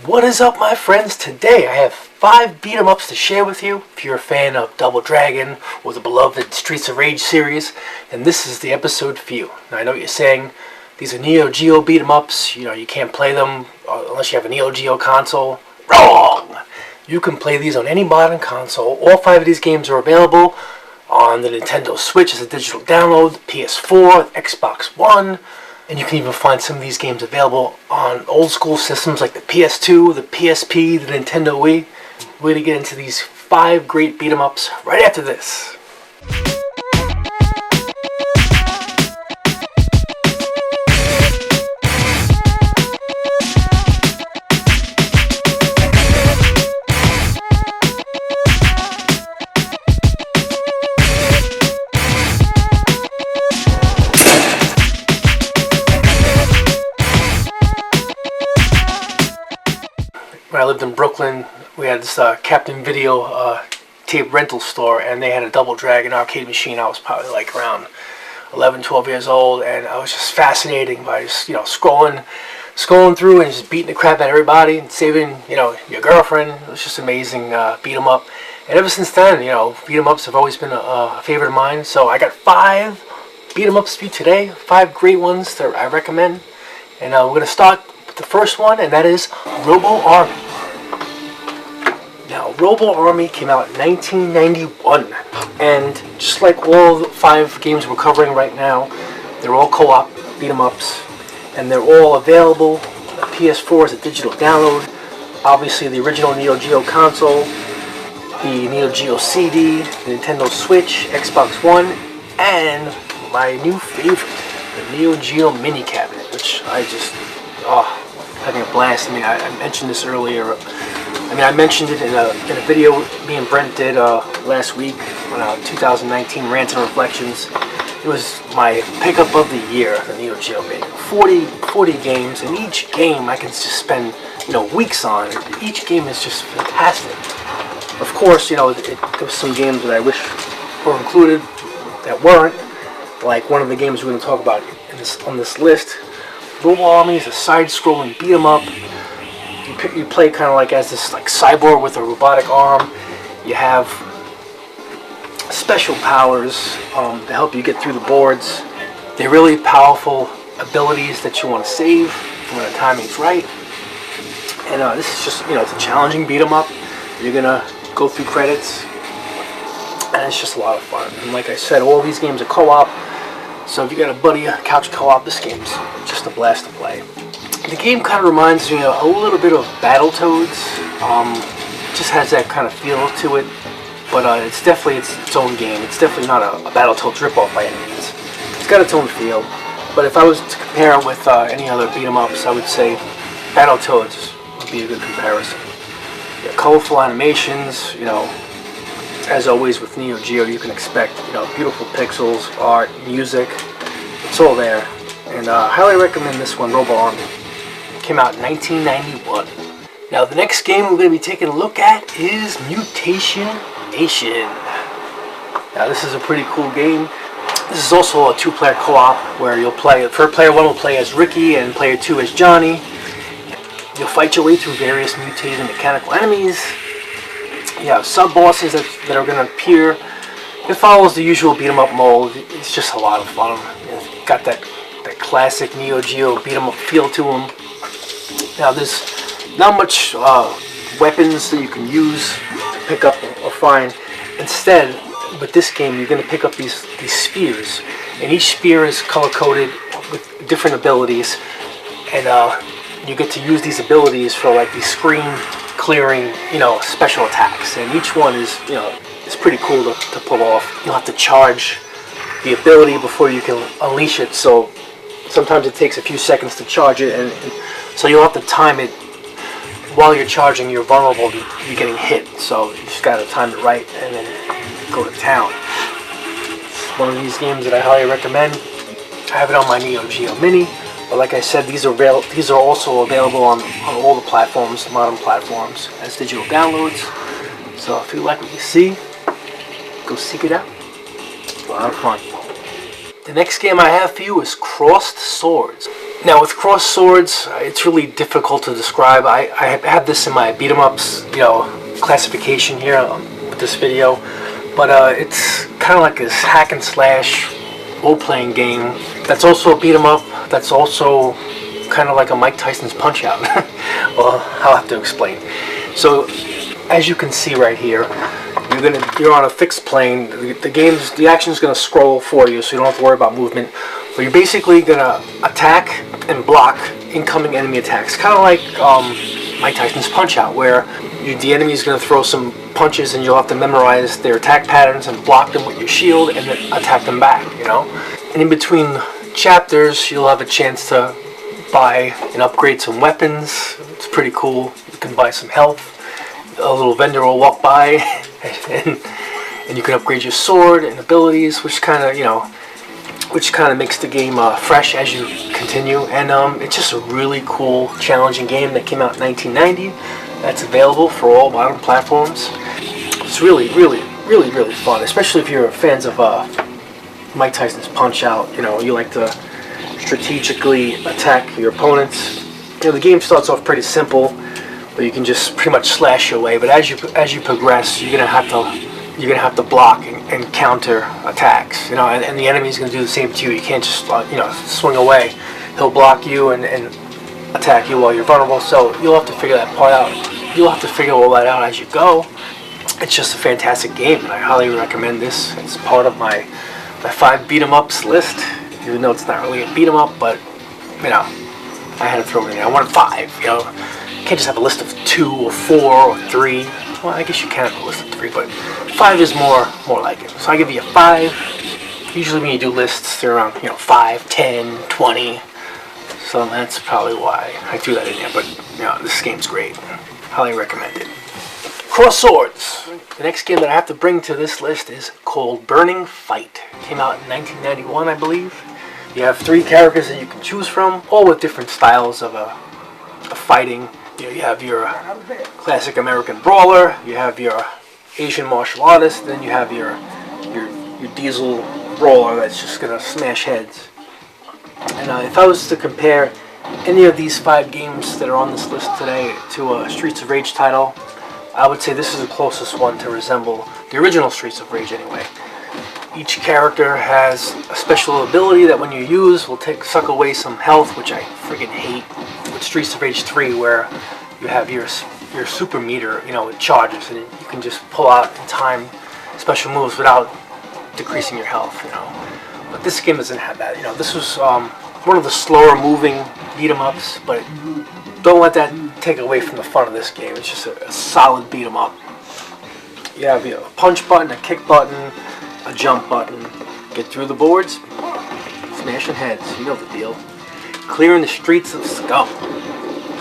What is up, my friends? Today I have 5 beat 'em ups to share with you. If you're a fan of Double Dragon or the beloved Streets of Rage series, then this is the episode for you. Now I know what you're saying, these are Neo Geo beat 'em ups, you can't play them unless you have a Neo Geo console. Wrong! You can play these on any modern console. All 5 of these games are available on the Nintendo Switch as a digital download, PS4, Xbox One, and you can even find some of these games available on old school systems like the PS2, the PSP, the Nintendo Wii. We're going to get into these 5 great beat 'em ups right after this. When I lived in Brooklyn, we had this Captain Video tape rental store, and they had a Double Dragon arcade machine. I was probably like around 11, 12 years old, and I was just fascinated by just scrolling through and just beating the crap out of everybody and saving your girlfriend. It was just amazing. Beat 'em up, and ever since then, beat 'em ups have always been a favorite of mine. So I got 5 beat 'em ups for you today, 5 great ones that I recommend, and we're gonna start with the first one, and that is Robo Army. Now, Robo Army came out in 1991, and just like all the 5 games we're covering right now, they're all co-op beat 'em ups, and they're all available on PS4 as a digital download. Obviously, the original Neo Geo console, the Neo Geo CD, the Nintendo Switch, Xbox One, and my new favorite, the Neo Geo mini cabinet, which I just having a blast. I mentioned this earlier. I mentioned it in a video me and Brent did last week on 2019 Rants and Reflections. It was my pickup of the year, the Neo Geo Mini. 40 games, and each game I can just spend weeks on. Each game is just fantastic. Of course, there was some games that I wish were included that weren't. Like one of the games we're going to talk about on this list. Robo Army is a side-scrolling beat 'em up. You play kind of like as this cyborg with a robotic arm. You have special powers to help you get through the boards. They're really powerful abilities that you want to save when the timing's right. And this is just it's a challenging beat 'em up. You're gonna go through credits, and it's just a lot of fun. And like I said, all these games are co-op. So if you got a buddy, couch co-op, this game's just a blast to play. The game kind of reminds me a little bit of Battletoads. It just has that kind of feel to it, but it's definitely its own game. It's definitely not a Battletoads ripoff by any means. It's got its own feel, but if I was to compare it with any other beat 'em ups, I would say Battletoads would be a good comparison. Yeah, colorful animations, as always with Neo Geo, you can expect beautiful pixels, art, music. It's all there, and I highly recommend this one, Robo Army. Came out in 1991. Now the next game we're going to be taking a look at is Mutation. Now this is a pretty cool game. This is also a 2-player co-op where you'll play. Player 1 will play as Ricky and player 2 as Johnny. You'll fight your way through various mutated mechanical enemies. You have sub-bosses that are going to appear. It follows the usual beat 'em up mold. It's just a lot of fun. It's got that classic Neo Geo beat 'em up feel to them. Now there's not much weapons that you can use to pick up or find. Instead, with this game, you're going to pick up these spheres, and each sphere is color-coded with different abilities, and you get to use these abilities for these screen clearing special attacks, and each one is it's pretty cool to pull off. You'll have to charge the ability before you can unleash it, so sometimes it takes a few seconds to charge it, and so you'll have to time it. While you're charging, you're vulnerable to you getting hit, so you just gotta time it right and then go to town. It's one of these games that I highly recommend. I have it on my Neo Geo Mini, but like I said, these are also available on all the platforms, modern platforms, as digital downloads. So if you like what you see, go seek it out. It's a lot of fun. The next game I have for you is Crossed Swords. Now with cross swords, it's really difficult to describe. I have this in my beat 'em ups, classification here with this video, but it's kind of like this hack and slash role-playing game. That's also a beat 'em up. That's also kind of like a Mike Tyson's Punch Out. Well, I'll have to explain. So, as you can see right here, you're on a fixed plane. The action is gonna scroll for you, so you don't have to worry about movement. But you're basically gonna attack and block incoming enemy attacks, kind of like Mike Tyson's Punch Out, where the enemy is gonna throw some punches, and you'll have to memorize their attack patterns and block them with your shield, and then attack them back. And in between chapters, you'll have a chance to buy and upgrade some weapons. It's pretty cool. You can buy some health. A little vendor will walk by, and you can upgrade your sword and abilities, which kind of makes the game fresh as you continue. And it's just a really cool, challenging game that came out in 1990. That's available for all modern platforms. It's really, really, really, really fun, especially if you're fans of Mike Tyson's Punch Out. You like to strategically attack your opponents. The game starts off pretty simple, but you can just pretty much slash your way. But as you progress, you're gonna have to block and counter attacks. And the enemy's gonna do the same to you. You can't just swing away. He'll block you and attack you while you're vulnerable. So you'll have to figure that part out. You'll have to figure all that out as you go. It's just a fantastic game, and I highly recommend this. It's part of my 5 beat 'em ups list. Even though it's not really a beat 'em up, but I had to throw it in there. I wanted 5. You can't just have a list of 2 or 4 or 3. Well, I guess you can have a list of 3, but 5 is more like it. So I give you a 5. Usually when you do lists, they're around 5, 10, 20. So that's probably why I threw that in there. But this game's great. Highly recommend it. Cross swords. The next game that I have to bring to this list is called Burning Fight. It came out in 1991, I believe. You have 3 characters that you can choose from, all with different styles of fighting. You have your classic American brawler, you have your Asian martial artist, then you have your diesel brawler that's just gonna smash heads. And if I was to compare any of these 5 games that are on this list today to a Streets of Rage title, I would say this is the closest one to resemble the original Streets of Rage anyway. Each character has a special ability that when you use will suck away some health, which I friggin' hate with Streets of Rage 3, where you have your super meter, it charges, and you can just pull out and time special moves without decreasing your health, But this game doesn't have that. This was one of the slower moving beat 'em ups, but don't let that take away from the fun of this game. It's just a solid beat 'em up. You have a punch button, a kick button, a jump button. Get through the boards, smashing heads, you know the deal. Clearing the streets of scum.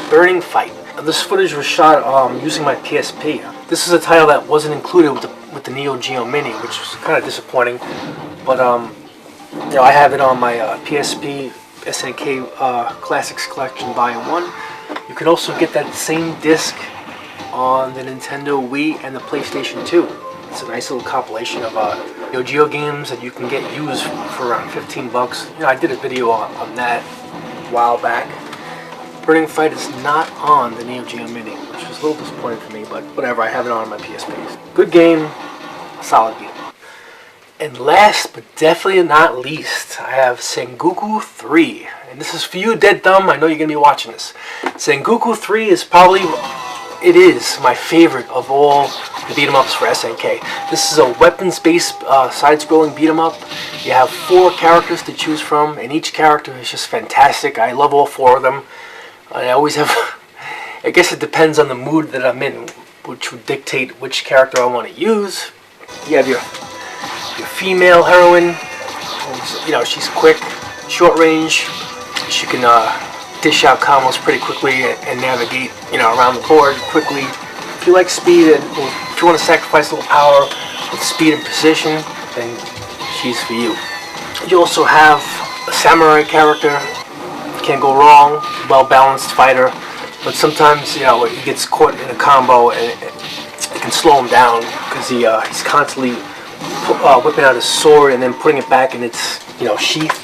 Burning Fight. This footage was shot using my PSP. This is a title that wasn't included with the Neo Geo Mini, which was kind of disappointing. But I have it on my PSP SNK Classics Collection Volume 1. You can also get that same disc on the Nintendo Wii and the PlayStation 2. It's a nice little compilation of Neo Geo games that you can get used for around 15 bucks. I did a video on that a while back. Burning Fight is not on the Neo Geo Mini, which was a little disappointing for me, but whatever, I have it on my PSP. Good game, solid game. And last but definitely not least, I have Sengoku 3. And this is for you, Dead Thumb. I know you're going to be watching this. Sengoku 3 is my favorite of all the beat 'em ups for SNK. This is a weapons-based side-scrolling beat 'em up. You have 4 characters to choose from, and each character is just fantastic. I love all 4 of them. I always have, I guess it depends on the mood that I'm in, which would dictate which character I want to use. You have your female heroine. She's quick, short range. She can dish out combos pretty quickly and navigate, around the board quickly. If you like speed and if you want to sacrifice a little power with speed and precision, then she's for you. You also have a samurai character. Can't go wrong. Well-balanced fighter, but sometimes he gets caught in a combo and it can slow him down because he's constantly whipping out his sword and then putting it back in its sheath.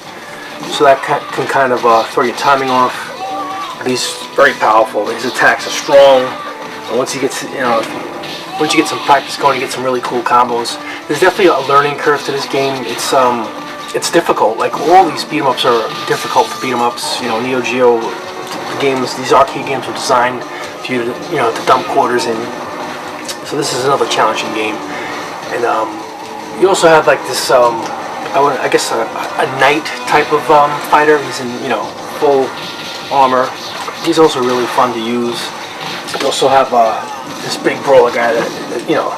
so that can kind of throw your timing off. But he's very powerful. His attacks are strong, and once he gets, once you get some practice going, you get some really cool combos. There's definitely a learning curve to this game. It's difficult. Like all these beat 'em ups are difficult for beat 'em ups. Neo Geo games, these arcade games are designed for you to, to dump quarters in. So this is another challenging game. And you also have like this, I guess a knight type of fighter. He's in, full armor. He's also really fun to use. You also have this big brawler guy that your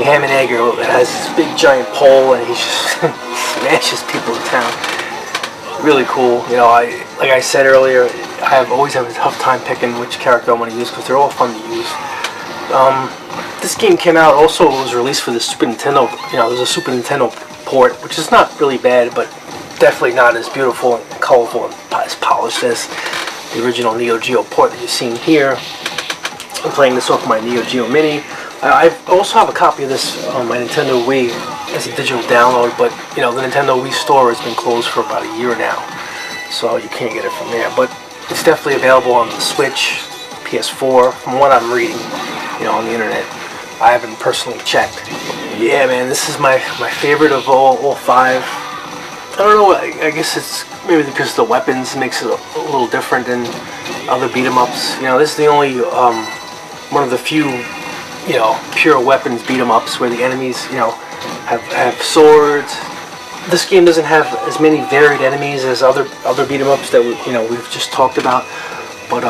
ham and egger that has this big giant pole, and he just smashes people in town. Really cool. Like I said earlier, I always have a tough time picking which character I want to use because they're all fun to use. This game came out also, it was released for the Super Nintendo. There's a Super Nintendo port, which is not really bad, but definitely not as beautiful and colorful and as polished as the original Neo Geo port that you're seeing here. I'm playing this off my Neo Geo Mini. I also have a copy of this on my Nintendo Wii as a digital download, but the Nintendo Wii store has been closed for about a year now, so you can't get it from there. But it's definitely available on the Switch, PS4, from what I'm reading, on the internet. I haven't personally checked. Yeah, man, this is my favorite of all five. I don't know, I guess it's maybe because the weapons makes it a little different than other beat 'em ups. This is the only one of the few pure weapons beat 'em ups where the enemies have swords. This game doesn't have as many varied enemies as other beat 'em ups that we've just talked about, but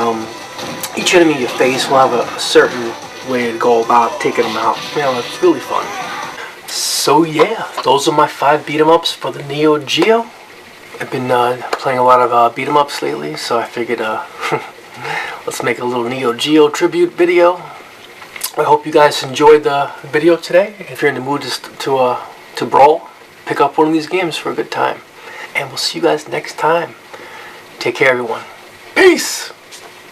each enemy you face will have a certain way to go about taking them out. It's really fun. So yeah, those are my 5 beat 'em ups for the Neo Geo. I've been playing a lot of beat 'em ups lately, so I figured let's make a little Neo Geo tribute video. I hope you guys enjoyed the video today. If you're in the mood to brawl, pick up one of these games for a good time. And we'll see you guys next time. Take care, everyone. Peace!